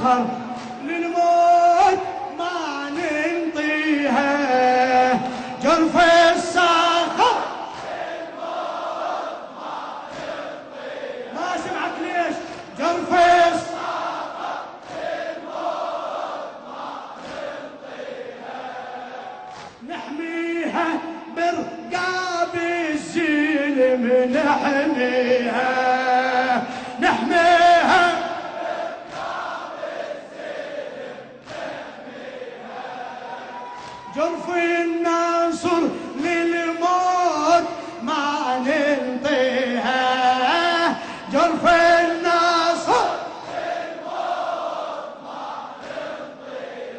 الصخر للموت ما ننطيها، جرف الصخر للموت ما ننطيها. ما سمعك ليش؟ جرف الصخر للموت ما ننطيها، نحميها برقاب الزلم، نحميها نحميها برقاب الزلم، نحميها، جرف الناصر للموت ما ننطيها، جرف الناصر للموت ما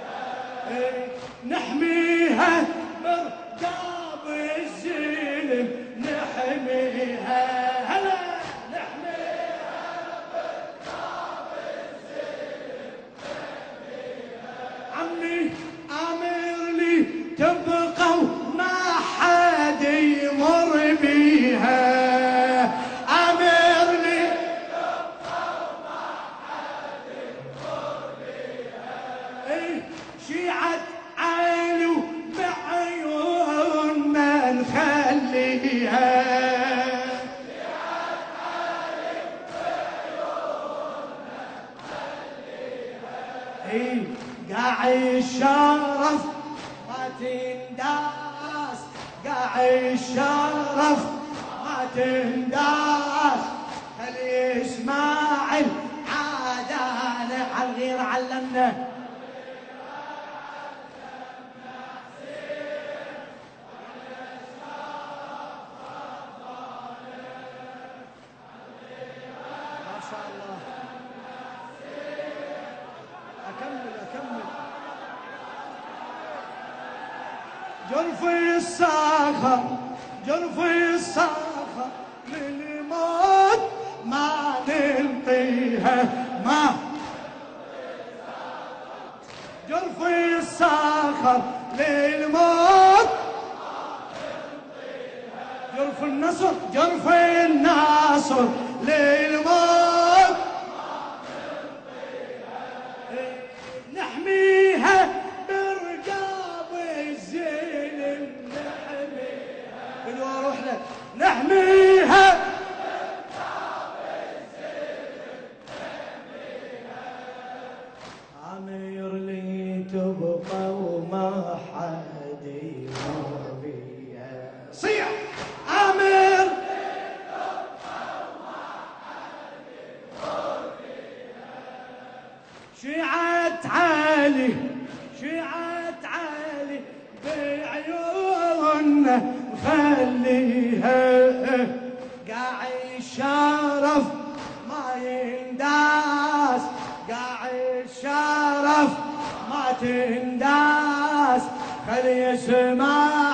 ننطيها، نحميها برقاب الزلم، نحميها هلا نحميها برقاب الزلم، نحميها. عمي امر لي تبقى وما حد يمر بيها، امر لي تبقى وما حد يمر بيها، شيعة علي بعيوننا نخليها، شيعة علي بعيوننا نخليها، قاع الشرف ما تنداس، قاع الشرف ما تنداس، خلي اسماعيل عادانا عالغير علمنا، جرف الصخر جرف الصخر للموت ما ننطيها، ما جرف الصخر للموت ما ننطيها، جرف النصر جرف الناصر للموت ما ننطيها، نحميها برقاب الزلم، نحميها بدو اروح لك، نحميها برقاب الزلم، نحميها، عمير لي تبقى وما حد يمر بيها، صيح عمير لي تبقى وما حد يمر بيها، شيعة علي شيعة علي بعيوننا نخليها، قاع الشرف ما ينداس، قاع الشرف ما تنداس، خلي اسمع